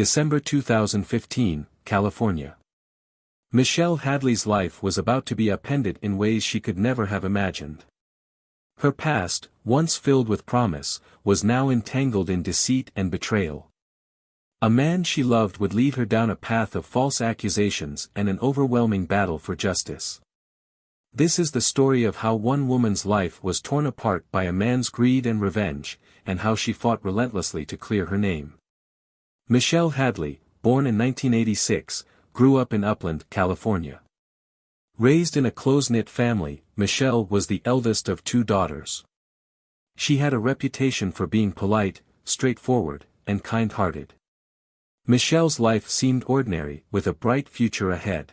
December 2015, California. Michelle Hadley's life was about to be upended in ways she could never have imagined. Her past, once filled with promise, was now entangled in deceit and betrayal. A man she loved would lead her down a path of false accusations and an overwhelming battle for justice. This is the story of how one woman's life was torn apart by a man's greed and revenge, and how she fought relentlessly to clear her name. Michelle Hadley, born in 1986, grew up in Upland, California. Raised in a close-knit family, Michelle was the eldest of two daughters. She had a reputation for being polite, straightforward, and kind-hearted. Michelle's life seemed ordinary, with a bright future ahead.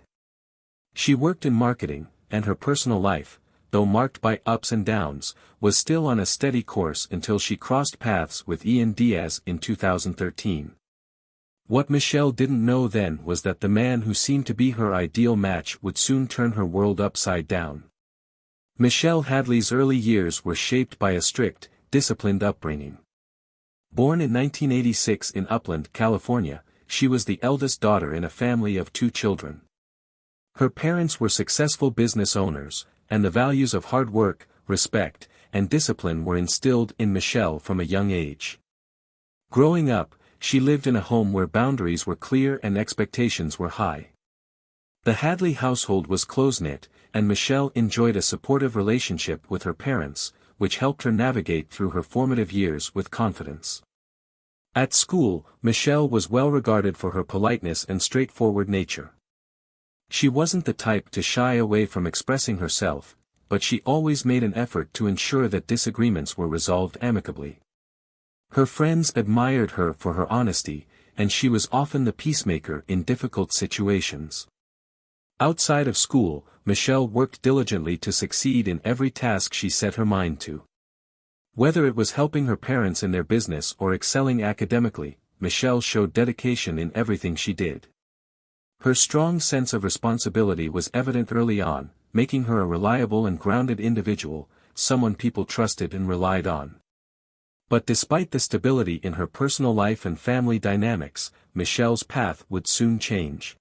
She worked in marketing, and her personal life, though marked by ups and downs, was still on a steady course until she crossed paths with Ian Diaz in 2013. What Michelle didn't know then was that the man who seemed to be her ideal match would soon turn her world upside down. Michelle Hadley's early years were shaped by a strict, disciplined upbringing. Born in 1986 in Upland, California, she was the eldest daughter in a family of two children. Her parents were successful business owners, and the values of hard work, respect, and discipline were instilled in Michelle from a young age. Growing up, she lived in a home where boundaries were clear and expectations were high. The Hadley household was close-knit, and Michelle enjoyed a supportive relationship with her parents, which helped her navigate through her formative years with confidence. At school, Michelle was well regarded for her politeness and straightforward nature. She wasn't the type to shy away from expressing herself, but she always made an effort to ensure that disagreements were resolved amicably. Her friends admired her for her honesty, and she was often the peacemaker in difficult situations. Outside of school, Michelle worked diligently to succeed in every task she set her mind to. Whether it was helping her parents in their business or excelling academically, Michelle showed dedication in everything she did. Her strong sense of responsibility was evident early on, making her a reliable and grounded individual, someone people trusted and relied on. But despite the stability in her personal life and family dynamics, Michelle's path would soon change.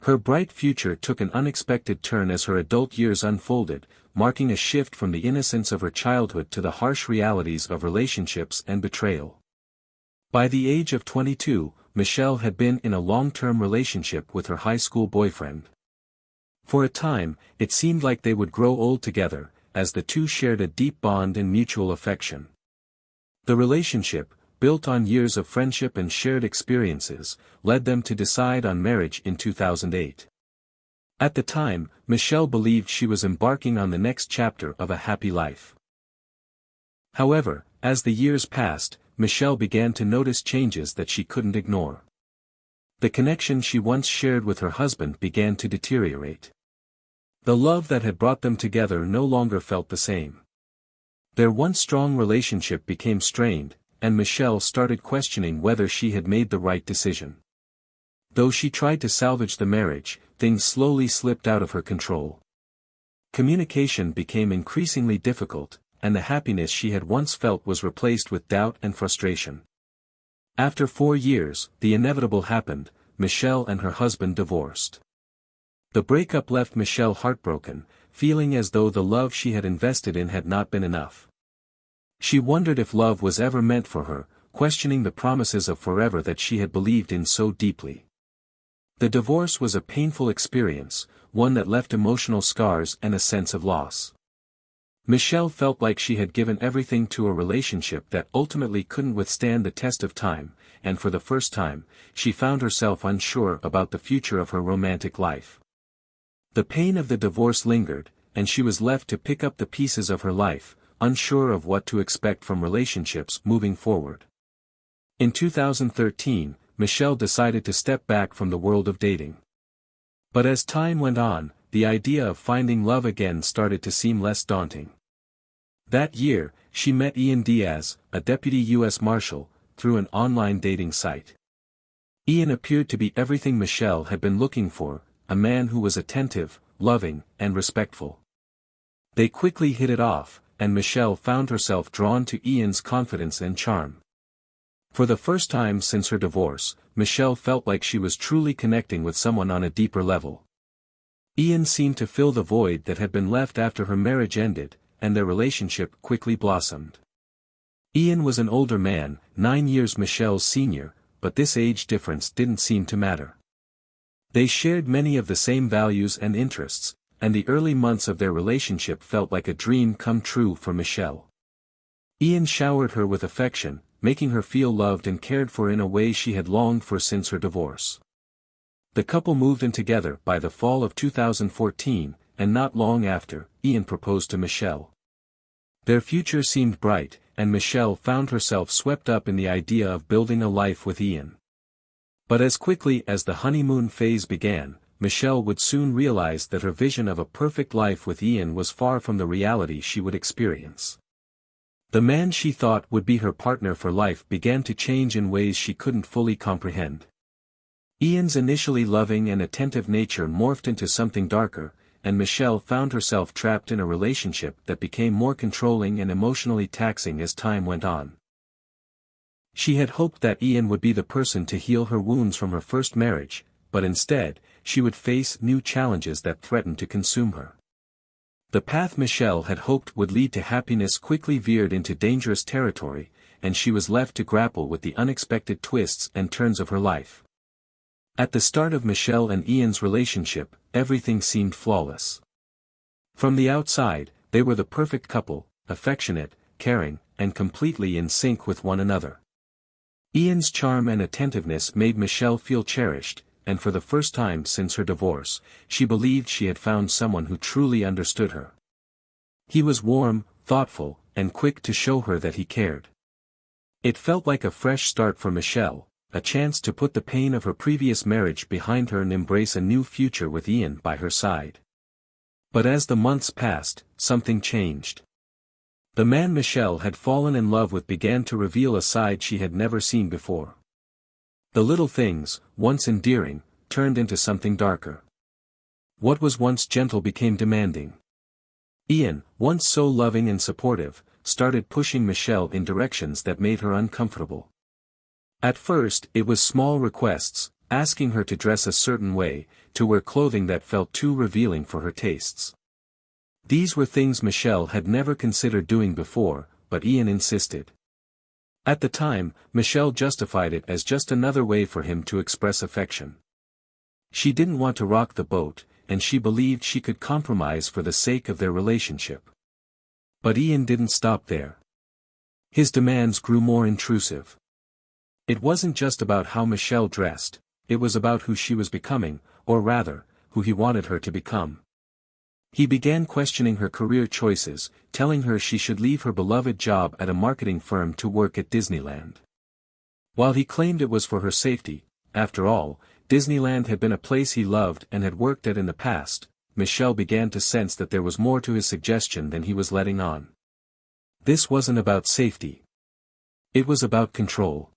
Her bright future took an unexpected turn as her adult years unfolded, marking a shift from the innocence of her childhood to the harsh realities of relationships and betrayal. By the age of 22, Michelle had been in a long-term relationship with her high school boyfriend. For a time, it seemed like they would grow old together, as the two shared a deep bond and mutual affection. The relationship, built on years of friendship and shared experiences, led them to decide on marriage in 2008. At the time, Michelle believed she was embarking on the next chapter of a happy life. However, as the years passed, Michelle began to notice changes that she couldn't ignore. The connection she once shared with her husband began to deteriorate. The love that had brought them together no longer felt the same. Their once strong relationship became strained, and Michelle started questioning whether she had made the right decision. Though she tried to salvage the marriage, things slowly slipped out of her control. Communication became increasingly difficult, and the happiness she had once felt was replaced with doubt and frustration. After 4 years, the inevitable happened: Michelle and her husband divorced. The breakup left Michelle heartbroken, feeling as though the love she had invested in had not been enough. She wondered if love was ever meant for her, questioning the promises of forever that she had believed in so deeply. The divorce was a painful experience, one that left emotional scars and a sense of loss. Michelle felt like she had given everything to a relationship that ultimately couldn't withstand the test of time, and for the first time, she found herself unsure about the future of her romantic life. The pain of the divorce lingered, and she was left to pick up the pieces of her life, unsure of what to expect from relationships moving forward. In 2013, Michelle decided to step back from the world of dating. But as time went on, the idea of finding love again started to seem less daunting. That year, she met Ian Diaz, a deputy U.S. Marshal, through an online dating site. Ian appeared to be everything Michelle had been looking for: a man who was attentive, loving, and respectful. They quickly hit it off, and Michelle found herself drawn to Ian's confidence and charm. For the first time since her divorce, Michelle felt like she was truly connecting with someone on a deeper level. Ian seemed to fill the void that had been left after her marriage ended, and their relationship quickly blossomed. Ian was an older man, 9 years Michelle's senior, but this age difference didn't seem to matter. They shared many of the same values and interests, and the early months of their relationship felt like a dream come true for Michelle. Ian showered her with affection, making her feel loved and cared for in a way she had longed for since her divorce. The couple moved in together by the fall of 2014, and not long after, Ian proposed to Michelle. Their future seemed bright, and Michelle found herself swept up in the idea of building a life with Ian. But as quickly as the honeymoon phase began, Michelle would soon realize that her vision of a perfect life with Ian was far from the reality she would experience. The man she thought would be her partner for life began to change in ways she couldn't fully comprehend. Ian's initially loving and attentive nature morphed into something darker, and Michelle found herself trapped in a relationship that became more controlling and emotionally taxing as time went on. She had hoped that Ian would be the person to heal her wounds from her first marriage, but instead, she would face new challenges that threatened to consume her. The path Michelle had hoped would lead to happiness quickly veered into dangerous territory, and she was left to grapple with the unexpected twists and turns of her life. At the start of Michelle and Ian's relationship, everything seemed flawless. From the outside, they were the perfect couple, affectionate, caring, and completely in sync with one another. Ian's charm and attentiveness made Michelle feel cherished, and for the first time since her divorce, she believed she had found someone who truly understood her. He was warm, thoughtful, and quick to show her that he cared. It felt like a fresh start for Michelle, a chance to put the pain of her previous marriage behind her and embrace a new future with Ian by her side. But as the months passed, something changed. The man Michelle had fallen in love with began to reveal a side she had never seen before. The little things, once endearing, turned into something darker. What was once gentle became demanding. Ian, once so loving and supportive, started pushing Michelle in directions that made her uncomfortable. At first, it was small requests, asking her to dress a certain way, to wear clothing that felt too revealing for her tastes. These were things Michelle had never considered doing before, but Ian insisted. At the time, Michelle justified it as just another way for him to express affection. She didn't want to rock the boat, and she believed she could compromise for the sake of their relationship. But Ian didn't stop there. His demands grew more intrusive. It wasn't just about how Michelle dressed, it was about who she was becoming, or rather, who he wanted her to become. He began questioning her career choices, telling her she should leave her beloved job at a marketing firm to work at Disneyland. While he claimed it was for her safety, after all, Disneyland had been a place he loved and had worked at in the past, Michelle began to sense that there was more to his suggestion than he was letting on. This wasn't about safety. It was about control.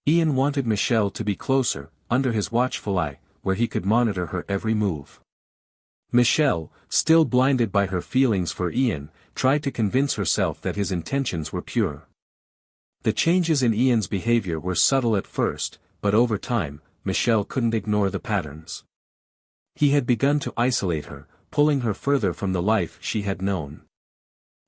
Ian wanted Michelle to be closer, under his watchful eye, where he could monitor her every move. Michelle, still blinded by her feelings for Ian, tried to convince herself that his intentions were pure. The changes in Ian's behavior were subtle at first, but over time, Michelle couldn't ignore the patterns. He had begun to isolate her, pulling her further from the life she had known.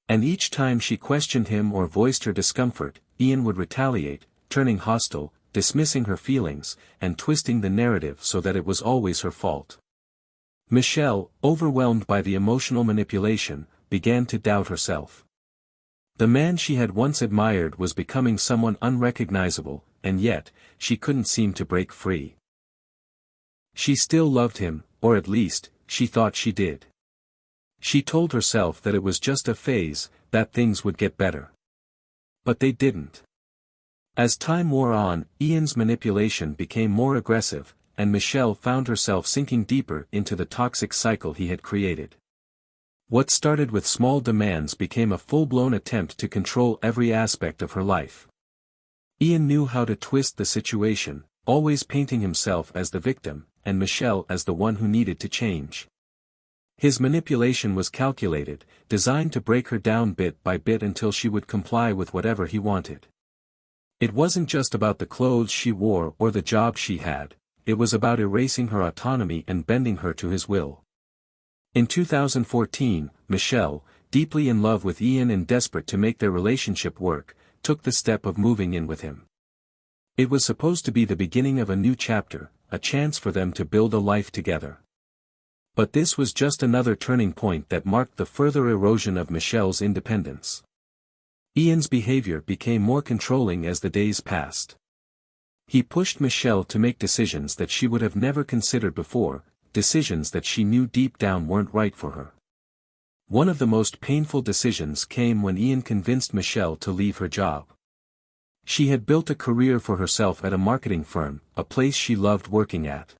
And each time she questioned him or voiced her discomfort, Ian would retaliate, turning hostile, dismissing her feelings, and twisting the narrative so that it was always her fault. Michelle, overwhelmed by the emotional manipulation, began to doubt herself. The man she had once admired was becoming someone unrecognizable, and yet, she couldn't seem to break free. She still loved him, or at least, she thought she did. She told herself that it was just a phase, that things would get better. But they didn't. As time wore on, Ian's manipulation became more aggressive, and Michelle found herself sinking deeper into the toxic cycle he had created. What started with small demands became a full-blown attempt to control every aspect of her life. Ian knew how to twist the situation, always painting himself as the victim, and Michelle as the one who needed to change. His manipulation was calculated, designed to break her down bit by bit until she would comply with whatever he wanted. It wasn't just about the clothes she wore or the job she had, it was about erasing her autonomy and bending her to his will. In 2014, Michelle, deeply in love with Ian and desperate to make their relationship work, took the step of moving in with him. It was supposed to be the beginning of a new chapter, a chance for them to build a life together. But this was just another turning point that marked the further erosion of Michelle's independence. Ian's behavior became more controlling as the days passed. He pushed Michelle to make decisions that she would have never considered before, decisions that she knew deep down weren't right for her. One of the most painful decisions came when Ian convinced Michelle to leave her job. She had built a career for herself at a marketing firm, a place she loved working at.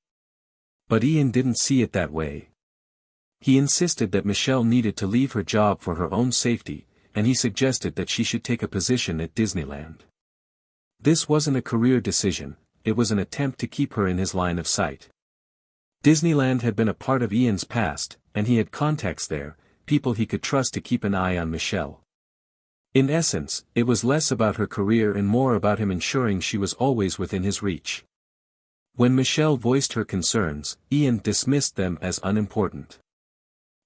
But Ian didn't see it that way. He insisted that Michelle needed to leave her job for her own safety, and he suggested that she should take a position at Disneyland. This wasn't a career decision, it was an attempt to keep her in his line of sight. Disneyland had been a part of Ian's past, and he had contacts there, people he could trust to keep an eye on Michelle. In essence, it was less about her career and more about him ensuring she was always within his reach. When Michelle voiced her concerns, Ian dismissed them as unimportant.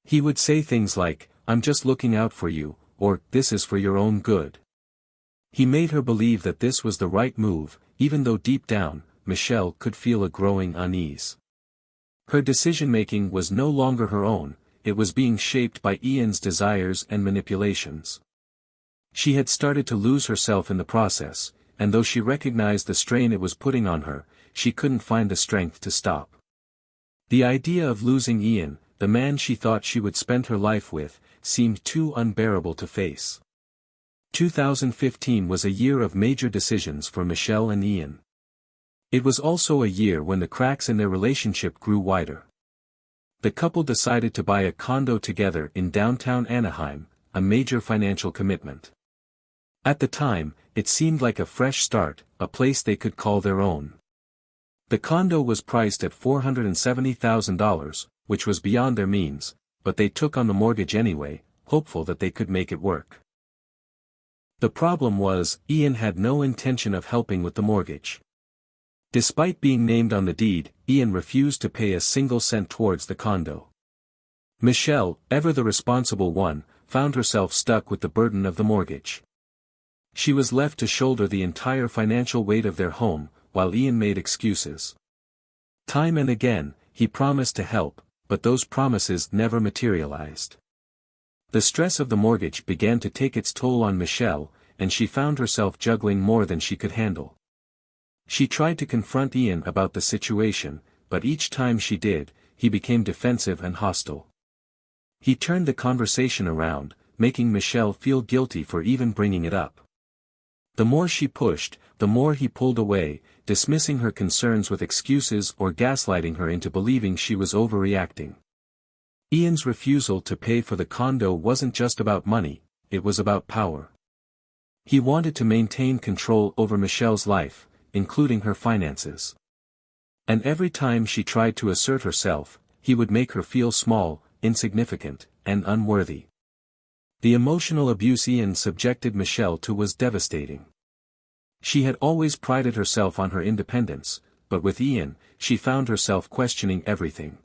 He would say things like, "I'm just looking out for you," or "This is for your own good." He made her believe that this was the right move, even though deep down, Michelle could feel a growing unease. Her decision-making was no longer her own, it was being shaped by Ian's desires and manipulations. She had started to lose herself in the process, and though she recognized the strain it was putting on her, she couldn't find the strength to stop. The idea of losing Ian, the man she thought she would spend her life with, seemed too unbearable to face. 2015 was a year of major decisions for Michelle and Ian. It was also a year when the cracks in their relationship grew wider. The couple decided to buy a condo together in downtown Anaheim, a major financial commitment. At the time, it seemed like a fresh start, a place they could call their own. The condo was priced at $470,000, which was beyond their means, but they took on the mortgage anyway, hopeful that they could make it work. The problem was, Ian had no intention of helping with the mortgage. Despite being named on the deed, Ian refused to pay a single cent towards the condo. Michelle, ever the responsible one, found herself stuck with the burden of the mortgage. She was left to shoulder the entire financial weight of their home, while Ian made excuses. Time and again, he promised to help, but those promises never materialized. The stress of the mortgage began to take its toll on Michelle, and she found herself juggling more than she could handle. She tried to confront Ian about the situation, but each time she did, he became defensive and hostile. He turned the conversation around, making Michelle feel guilty for even bringing it up. The more she pushed, the more he pulled away, dismissing her concerns with excuses or gaslighting her into believing she was overreacting. Ian's refusal to pay for the condo wasn't just about money, it was about power. He wanted to maintain control over Michelle's life, including her finances. And every time she tried to assert herself, he would make her feel small, insignificant, and unworthy. The emotional abuse Ian subjected Michelle to was devastating. She had always prided herself on her independence, but with Ian, she found herself questioning everything.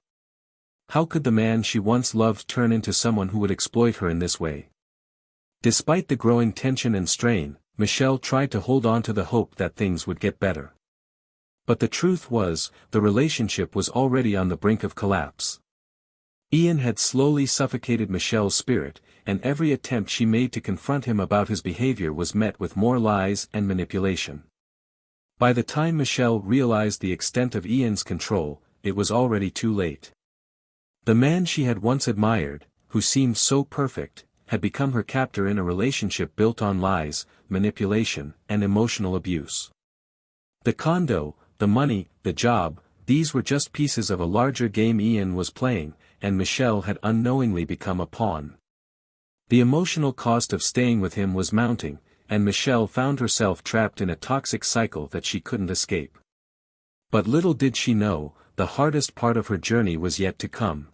How could the man she once loved turn into someone who would exploit her in this way? Despite the growing tension and strain, Michelle tried to hold on to the hope that things would get better. But the truth was, the relationship was already on the brink of collapse. Ian had slowly suffocated Michelle's spirit, and every attempt she made to confront him about his behavior was met with more lies and manipulation. By the time Michelle realized the extent of Ian's control, it was already too late. The man she had once admired, who seemed so perfect, had become her captor in a relationship built on lies, manipulation, and emotional abuse. The condo, the money, the job, these were just pieces of a larger game Ian was playing, and Michelle had unknowingly become a pawn. The emotional cost of staying with him was mounting, and Michelle found herself trapped in a toxic cycle that she couldn't escape. But little did she know, the hardest part of her journey was yet to come.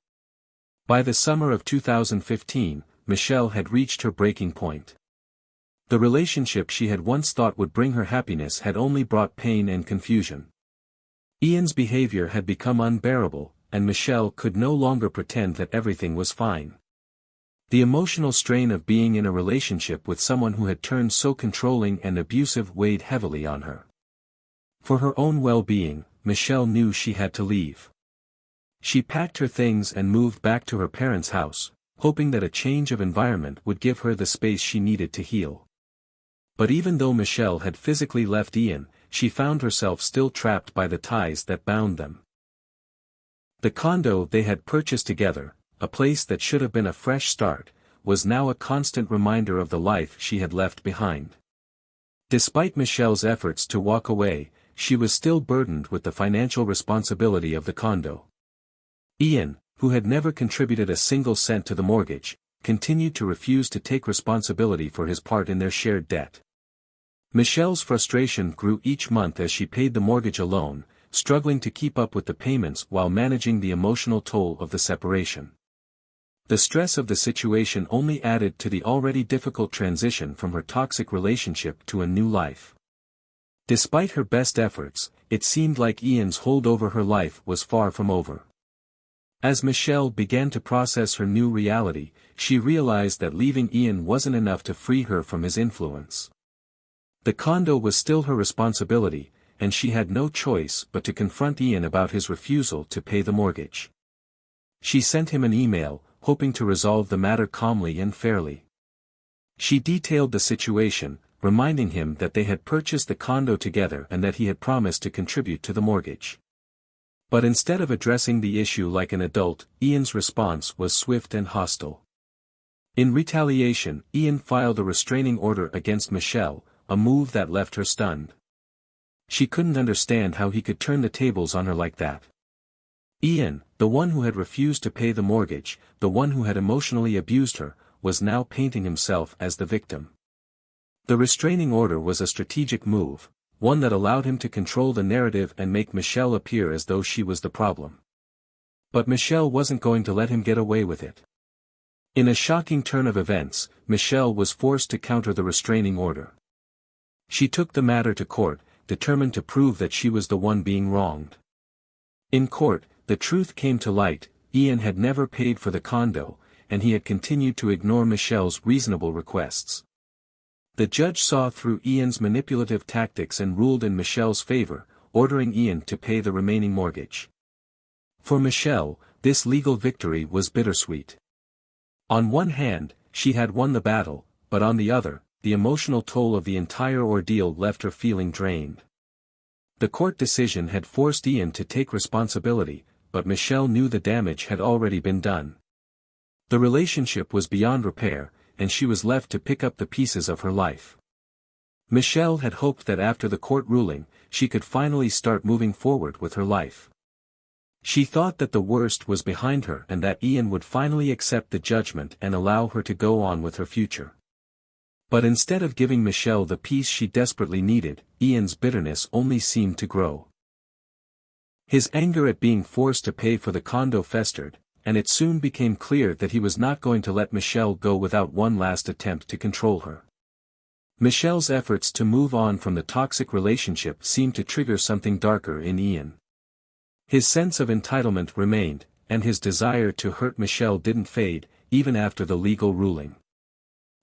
By the summer of 2015, Michelle had reached her breaking point. The relationship she had once thought would bring her happiness had only brought pain and confusion. Ian's behavior had become unbearable, and Michelle could no longer pretend that everything was fine. The emotional strain of being in a relationship with someone who had turned so controlling and abusive weighed heavily on her. For her own well-being, Michelle knew she had to leave. She packed her things and moved back to her parents' house, hoping that a change of environment would give her the space she needed to heal. But even though Michelle had physically left Ian, she found herself still trapped by the ties that bound them. The condo they had purchased together, a place that should have been a fresh start, was now a constant reminder of the life she had left behind. Despite Michelle's efforts to walk away, she was still burdened with the financial responsibility of the condo. Ian, who had never contributed a single cent to the mortgage, continued to refuse to take responsibility for his part in their shared debt. Michelle's frustration grew each month as she paid the mortgage alone, struggling to keep up with the payments while managing the emotional toll of the separation. The stress of the situation only added to the already difficult transition from her toxic relationship to a new life. Despite her best efforts, it seemed like Ian's hold over her life was far from over. As Michelle began to process her new reality, she realized that leaving Ian wasn't enough to free her from his influence. The condo was still her responsibility, and she had no choice but to confront Ian about his refusal to pay the mortgage. She sent him an email, hoping to resolve the matter calmly and fairly. She detailed the situation, reminding him that they had purchased the condo together and that he had promised to contribute to the mortgage. But instead of addressing the issue like an adult, Ian's response was swift and hostile. In retaliation, Ian filed a restraining order against Michelle, a move that left her stunned. She couldn't understand how he could turn the tables on her like that. Ian, the one who had refused to pay the mortgage, the one who had emotionally abused her, was now painting himself as the victim. The restraining order was a strategic move, one that allowed him to control the narrative and make Michelle appear as though she was the problem. But Michelle wasn't going to let him get away with it. In a shocking turn of events, Michelle was forced to counter the restraining order. She took the matter to court, determined to prove that she was the one being wronged. In court, the truth came to light: Ian had never paid for the condo, and he had continued to ignore Michelle's reasonable requests. The judge saw through Ian's manipulative tactics and ruled in Michelle's favor, ordering Ian to pay the remaining mortgage. For Michelle, this legal victory was bittersweet. On one hand, she had won the battle, but on the other, the emotional toll of the entire ordeal left her feeling drained. The court decision had forced Ian to take responsibility, but Michelle knew the damage had already been done. The relationship was beyond repair, and she was left to pick up the pieces of her life. Michelle had hoped that after the court ruling, she could finally start moving forward with her life. She thought that the worst was behind her and that Ian would finally accept the judgment and allow her to go on with her future. But instead of giving Michelle the peace she desperately needed, Ian's bitterness only seemed to grow. His anger at being forced to pay for the condo festered, and it soon became clear that he was not going to let Michelle go without one last attempt to control her. Michelle's efforts to move on from the toxic relationship seemed to trigger something darker in Ian. His sense of entitlement remained, and his desire to hurt Michelle didn't fade, even after the legal ruling.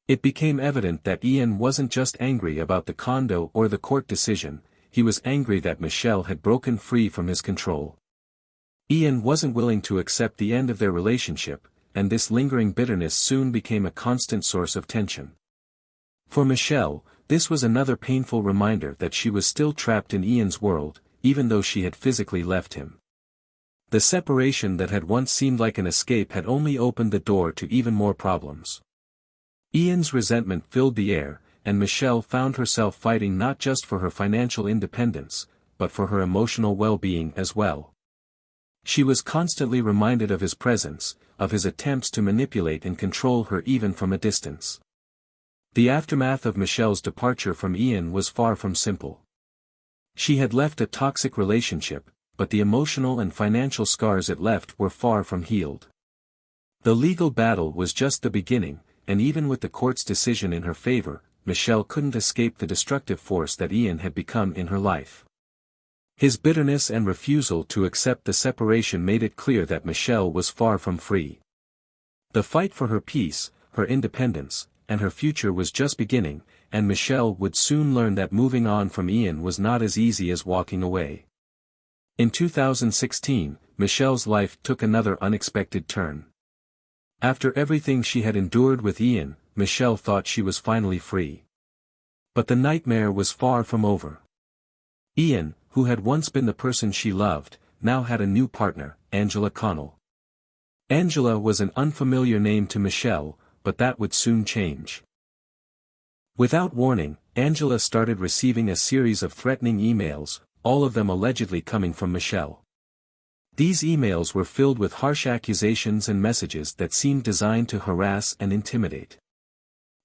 It became evident that Ian wasn't just angry about the condo or the court decision, he was angry that Michelle had broken free from his control. Ian wasn't willing to accept the end of their relationship, and this lingering bitterness soon became a constant source of tension. For Michelle, this was another painful reminder that she was still trapped in Ian's world, even though she had physically left him. The separation that had once seemed like an escape had only opened the door to even more problems. Ian's resentment filled the air, and Michelle found herself fighting not just for her financial independence, but for her emotional well-being as well. She was constantly reminded of his presence, of his attempts to manipulate and control her even from a distance. The aftermath of Michelle's departure from Ian was far from simple. She had left a toxic relationship, but the emotional and financial scars it left were far from healed. The legal battle was just the beginning, and even with the court's decision in her favor, Michelle couldn't escape the destructive force that Ian had become in her life. His bitterness and refusal to accept the separation made it clear that Michelle was far from free. The fight for her peace, her independence, and her future was just beginning, and Michelle would soon learn that moving on from Ian was not as easy as walking away. In 2016, Michelle's life took another unexpected turn. After everything she had endured with Ian, Michelle thought she was finally free. But the nightmare was far from over. Ian, who had once been the person she loved, now had a new partner, Angela Connell. Angela was an unfamiliar name to Michelle, but that would soon change. Without warning, Angela started receiving a series of threatening emails, all of them allegedly coming from Michelle. These emails were filled with harsh accusations and messages that seemed designed to harass and intimidate.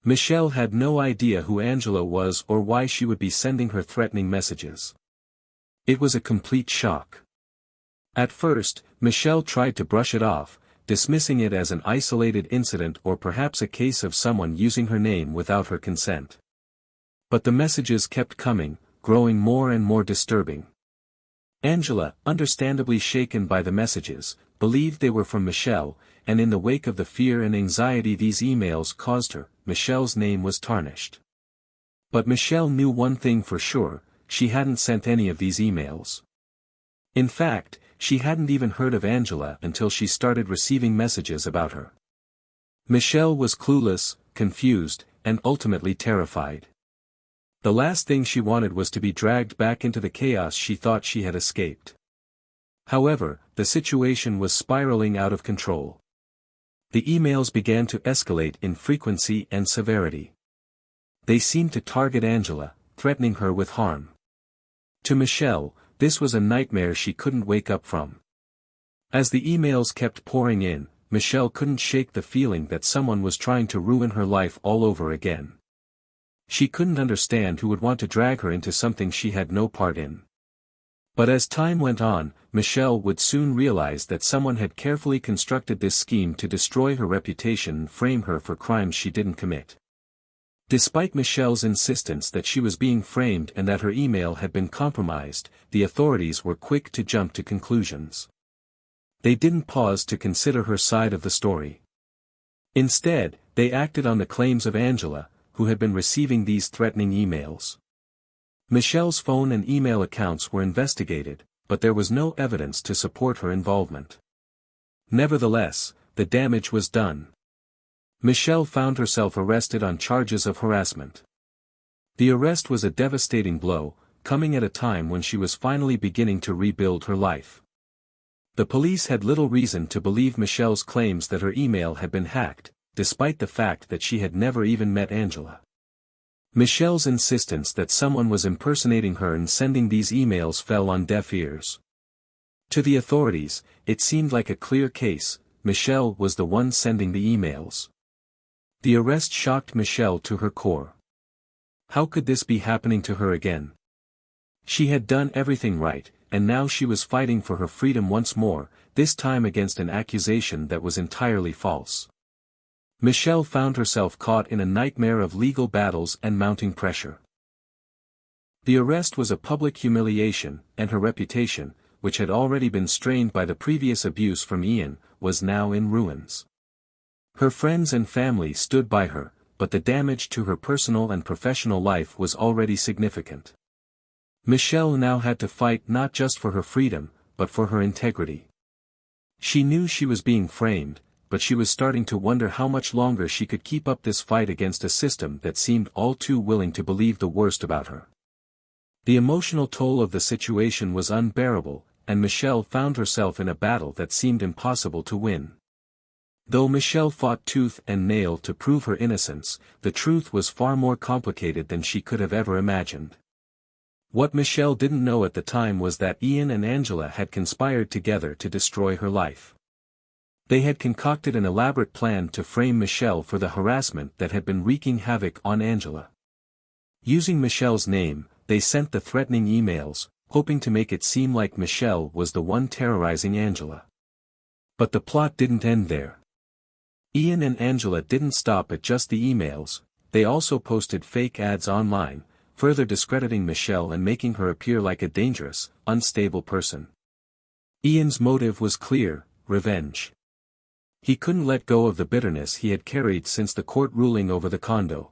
Michelle had no idea who Angela was or why she would be sending her threatening messages. It was a complete shock. At first, Michelle tried to brush it off, dismissing it as an isolated incident or perhaps a case of someone using her name without her consent. But the messages kept coming, growing more and more disturbing. Angela, understandably shaken by the messages, believed they were from Michelle, and in the wake of the fear and anxiety these emails caused her, Michelle's name was tarnished. But Michelle knew one thing for sure: she hadn't sent any of these emails. In fact, she hadn't even heard of Angela until she started receiving messages about her. Michelle was clueless, confused, and ultimately terrified. The last thing she wanted was to be dragged back into the chaos she thought she had escaped. However, the situation was spiraling out of control. The emails began to escalate in frequency and severity. They seemed to target Angela, threatening her with harm. To Michelle, this was a nightmare she couldn't wake up from. As the emails kept pouring in, Michelle couldn't shake the feeling that someone was trying to ruin her life all over again. She couldn't understand who would want to drag her into something she had no part in. But as time went on, Michelle would soon realize that someone had carefully constructed this scheme to destroy her reputation and frame her for crimes she didn't commit. Despite Michelle's insistence that she was being framed and that her email had been compromised, the authorities were quick to jump to conclusions. They didn't pause to consider her side of the story. Instead, they acted on the claims of Angela, who had been receiving these threatening emails. Michelle's phone and email accounts were investigated, but there was no evidence to support her involvement. Nevertheless, the damage was done. Michelle found herself arrested on charges of harassment. The arrest was a devastating blow, coming at a time when she was finally beginning to rebuild her life. The police had little reason to believe Michelle's claims that her email had been hacked, despite the fact that she had never even met Angela. Michelle's insistence that someone was impersonating her and sending these emails fell on deaf ears. To the authorities, it seemed like a clear case: Michelle was the one sending the emails. The arrest shocked Michelle to her core. How could this be happening to her again? She had done everything right, and now she was fighting for her freedom once more, this time against an accusation that was entirely false. Michelle found herself caught in a nightmare of legal battles and mounting pressure. The arrest was a public humiliation, and her reputation, which had already been strained by the previous abuse from Ian, was now in ruins. Her friends and family stood by her, but the damage to her personal and professional life was already significant. Michelle now had to fight not just for her freedom, but for her integrity. She knew she was being framed, but she was starting to wonder how much longer she could keep up this fight against a system that seemed all too willing to believe the worst about her. The emotional toll of the situation was unbearable, and Michelle found herself in a battle that seemed impossible to win. Though Michelle fought tooth and nail to prove her innocence, the truth was far more complicated than she could have ever imagined. What Michelle didn't know at the time was that Ian and Angela had conspired together to destroy her life. They had concocted an elaborate plan to frame Michelle for the harassment that had been wreaking havoc on Angela. Using Michelle's name, they sent the threatening emails, hoping to make it seem like Michelle was the one terrorizing Angela. But the plot didn't end there. Ian and Angela didn't stop at just the emails. they also posted fake ads online, further discrediting Michelle and making her appear like a dangerous, unstable person. Ian's motive was clear: revenge. He couldn't let go of the bitterness he had carried since the court ruling over the condo.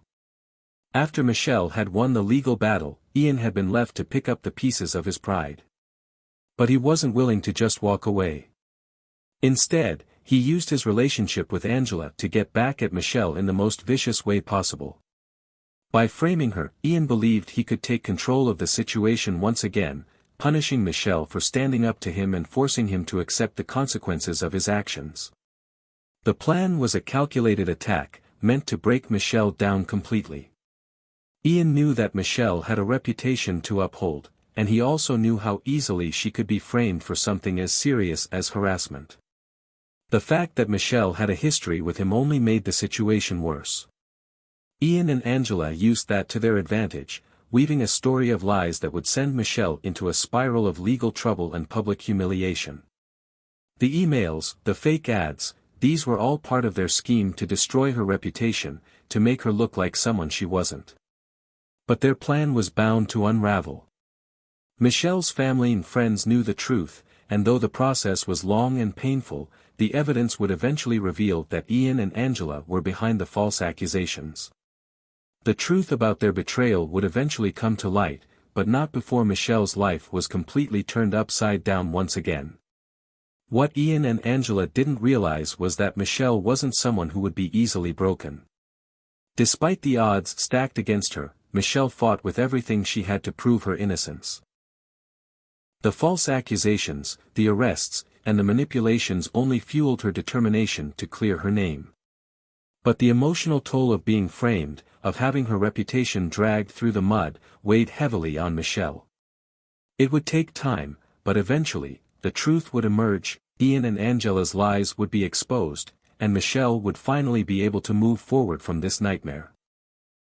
After Michelle had won the legal battle, Ian had been left to pick up the pieces of his pride. But he wasn't willing to just walk away. Instead, he used his relationship with Angela to get back at Michelle in the most vicious way possible. By framing her, Ian believed he could take control of the situation once again, punishing Michelle for standing up to him and forcing him to accept the consequences of his actions. The plan was a calculated attack, meant to break Michelle down completely. Ian knew that Michelle had a reputation to uphold, and he also knew how easily she could be framed for something as serious as harassment. The fact that Michelle had a history with him only made the situation worse. Ian and Angela used that to their advantage, weaving a story of lies that would send Michelle into a spiral of legal trouble and public humiliation. The emails, the fake ads, these were all part of their scheme to destroy her reputation, to make her look like someone she wasn't. But their plan was bound to unravel. Michelle's family and friends knew the truth, and though the process was long and painful, the evidence would eventually reveal that Ian and Angela were behind the false accusations. The truth about their betrayal would eventually come to light, but not before Michelle's life was completely turned upside down once again. What Ian and Angela didn't realize was that Michelle wasn't someone who would be easily broken. Despite the odds stacked against her, Michelle fought with everything she had to prove her innocence. The false accusations, the arrests, and the manipulations only fueled her determination to clear her name. But the emotional toll of being framed, of having her reputation dragged through the mud, weighed heavily on Michelle. It would take time, but eventually, the truth would emerge, Ian and Angela's lies would be exposed, and Michelle would finally be able to move forward from this nightmare.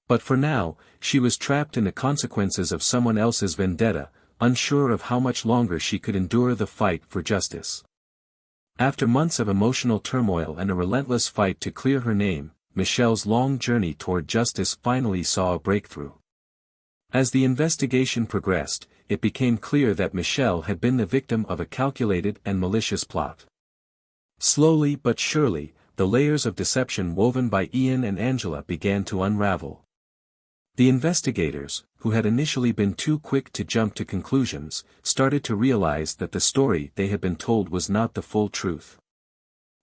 But for now, she was trapped in the consequences of someone else's vendetta, unsure of how much longer she could endure the fight for justice. After months of emotional turmoil and a relentless fight to clear her name, Michelle's long journey toward justice finally saw a breakthrough. As the investigation progressed, it became clear that Michelle had been the victim of a calculated and malicious plot. Slowly but surely, the layers of deception woven by Ian and Angela began to unravel. The investigators, who had initially been too quick to jump to conclusions, started to realize that the story they had been told was not the full truth.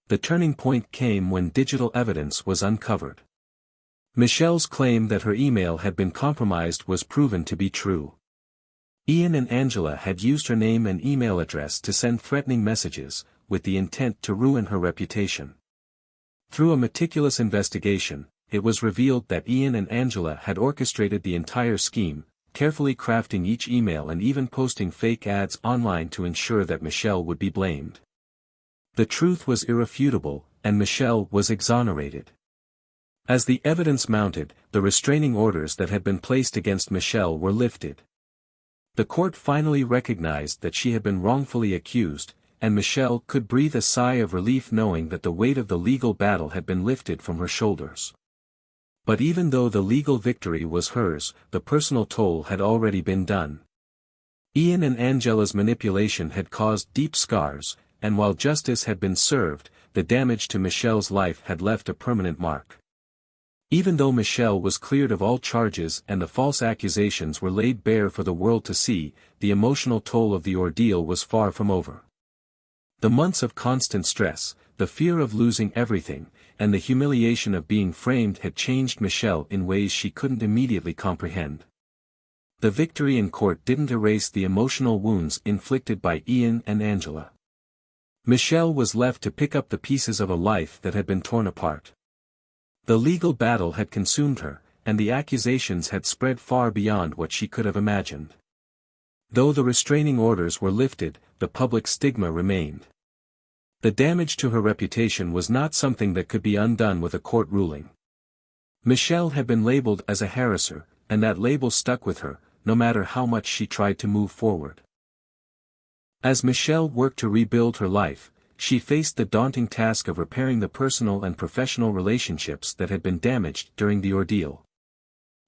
The turning point came when digital evidence was uncovered. Michelle's claim that her email had been compromised was proven to be true. Ian and Angela had used her name and email address to send threatening messages, with the intent to ruin her reputation. Through a meticulous investigation, it was revealed that Ian and Angela had orchestrated the entire scheme, carefully crafting each email and even posting fake ads online to ensure that Michelle would be blamed. The truth was irrefutable, and Michelle was exonerated. As the evidence mounted, the restraining orders that had been placed against Michelle were lifted. The court finally recognized that she had been wrongfully accused, and Michelle could breathe a sigh of relief knowing that the weight of the legal battle had been lifted from her shoulders. But even though the legal victory was hers, the personal toll had already been done. Ian and Angela's manipulation had caused deep scars, and while justice had been served, the damage to Michelle's life had left a permanent mark. Even though Michelle was cleared of all charges and the false accusations were laid bare for the world to see, the emotional toll of the ordeal was far from over. The months of constant stress, the fear of losing everything, and the humiliation of being framed had changed Michelle in ways she couldn't immediately comprehend. The victory in court didn't erase the emotional wounds inflicted by Ian and Angela. Michelle was left to pick up the pieces of a life that had been torn apart. The legal battle had consumed her, and the accusations had spread far beyond what she could have imagined. Though the restraining orders were lifted, the public stigma remained. The damage to her reputation was not something that could be undone with a court ruling. Michelle had been labeled as a harasser, and that label stuck with her, no matter how much she tried to move forward. As Michelle worked to rebuild her life, she faced the daunting task of repairing the personal and professional relationships that had been damaged during the ordeal.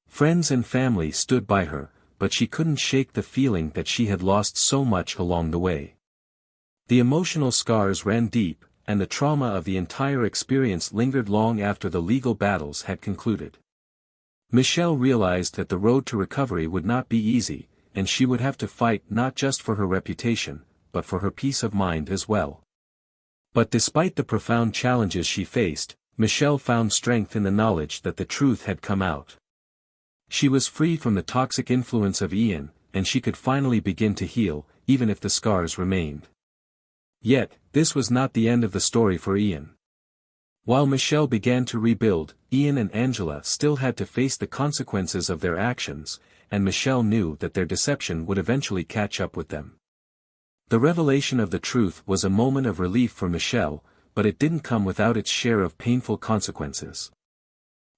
Friends and family stood by her, but she couldn't shake the feeling that she had lost so much along the way. The emotional scars ran deep, and the trauma of the entire experience lingered long after the legal battles had concluded. Michelle realized that the road to recovery would not be easy, and she would have to fight not just for her reputation, but for her peace of mind as well. But despite the profound challenges she faced, Michelle found strength in the knowledge that the truth had come out. She was free from the toxic influence of Ian, and she could finally begin to heal, even if the scars remained. Yet, this was not the end of the story for Ian. While Michelle began to rebuild, Ian and Angela still had to face the consequences of their actions, and Michelle knew that their deception would eventually catch up with them. The revelation of the truth was a moment of relief for Michelle, but it didn't come without its share of painful consequences.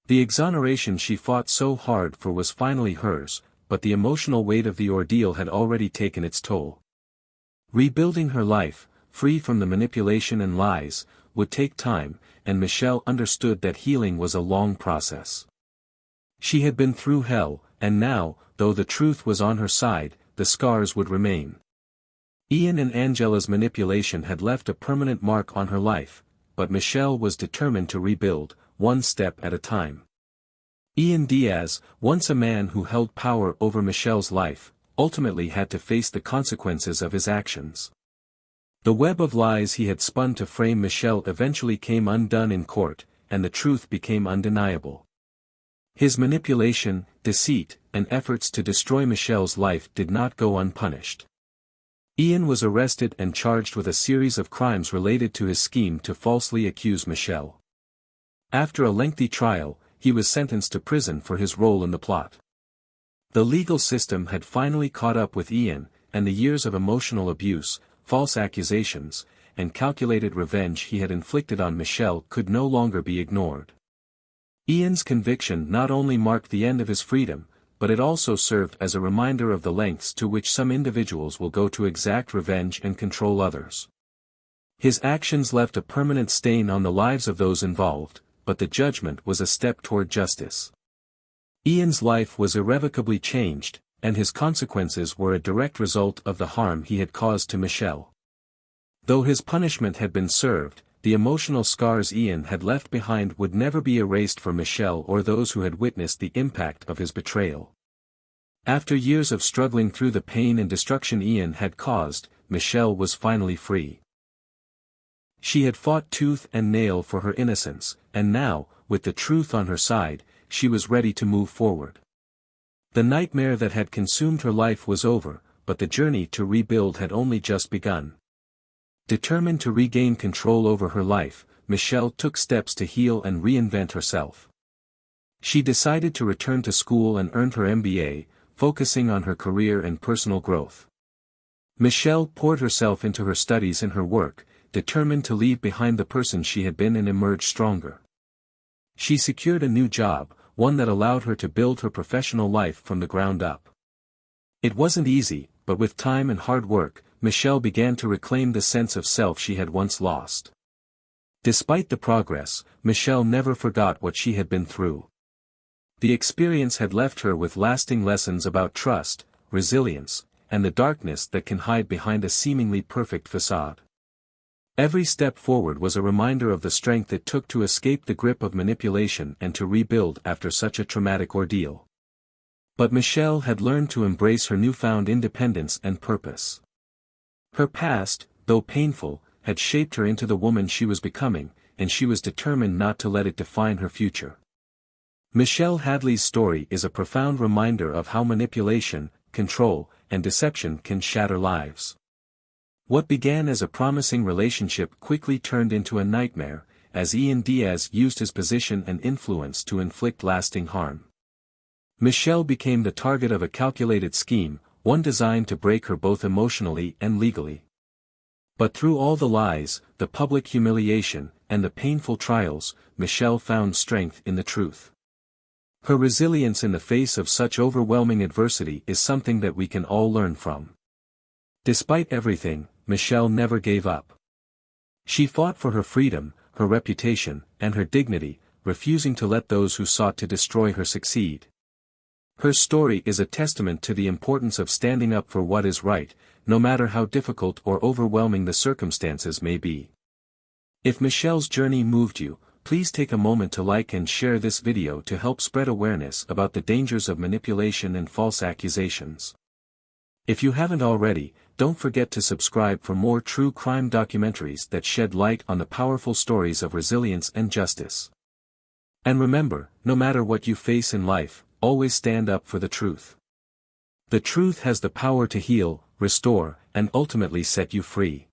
The exoneration she fought so hard for was finally hers, but the emotional weight of the ordeal had already taken its toll. Rebuilding her life, free from the manipulation and lies, would take time, and Michelle understood that healing was a long process. She had been through hell, and now, though the truth was on her side, the scars would remain. Ian and Angela's manipulation had left a permanent mark on her life, but Michelle was determined to rebuild, one step at a time. Ian Diaz, once a man who held power over Michelle's life, ultimately had to face the consequences of his actions. The web of lies he had spun to frame Michelle eventually came undone in court, and the truth became undeniable. His manipulation, deceit, and efforts to destroy Michelle's life did not go unpunished. Ian was arrested and charged with a series of crimes related to his scheme to falsely accuse Michelle. After a lengthy trial, he was sentenced to prison for his role in the plot. The legal system had finally caught up with Ian, and the years of emotional abuse, false accusations, and calculated revenge he had inflicted on Michelle could no longer be ignored. Ian's conviction not only marked the end of his freedom, but it also served as a reminder of the lengths to which some individuals will go to exact revenge and control others. His actions left a permanent stain on the lives of those involved, but the judgment was a step toward justice. Ian's life was irrevocably changed, and his consequences were a direct result of the harm he had caused to Michelle. Though his punishment had been served, the emotional scars Ian had left behind would never be erased for Michelle or those who had witnessed the impact of his betrayal. After years of struggling through the pain and destruction Ian had caused, Michelle was finally free. She had fought tooth and nail for her innocence, and now, with the truth on her side, she was ready to move forward. The nightmare that had consumed her life was over, but the journey to rebuild had only just begun. Determined to regain control over her life, Michelle took steps to heal and reinvent herself. She decided to return to school and earned her MBA, focusing on her career and personal growth. Michelle poured herself into her studies and her work, determined to leave behind the person she had been and emerge stronger. She secured a new job, one that allowed her to build her professional life from the ground up. It wasn't easy, but with time and hard work, Michelle began to reclaim the sense of self she had once lost. Despite the progress, Michelle never forgot what she had been through. The experience had left her with lasting lessons about trust, resilience, and the darkness that can hide behind a seemingly perfect facade. Every step forward was a reminder of the strength it took to escape the grip of manipulation and to rebuild after such a traumatic ordeal. But Michelle had learned to embrace her newfound independence and purpose. Her past, though painful, had shaped her into the woman she was becoming, and she was determined not to let it define her future. Michelle Hadley's story is a profound reminder of how manipulation, control, and deception can shatter lives. What began as a promising relationship quickly turned into a nightmare, as Ian Diaz used his position and influence to inflict lasting harm. Michelle became the target of a calculated scheme, one designed to break her both emotionally and legally. But through all the lies, the public humiliation, and the painful trials, Michelle found strength in the truth. Her resilience in the face of such overwhelming adversity is something that we can all learn from. Despite everything, Michelle never gave up. She fought for her freedom, her reputation, and her dignity, refusing to let those who sought to destroy her succeed. Her story is a testament to the importance of standing up for what is right, no matter how difficult or overwhelming the circumstances may be. If Michelle's journey moved you, please take a moment to like and share this video to help spread awareness about the dangers of manipulation and false accusations. If you haven't already, don't forget to subscribe for more true crime documentaries that shed light on the powerful stories of resilience and justice. And remember, no matter what you face in life, always stand up for the truth. The truth has the power to heal, restore, and ultimately set you free.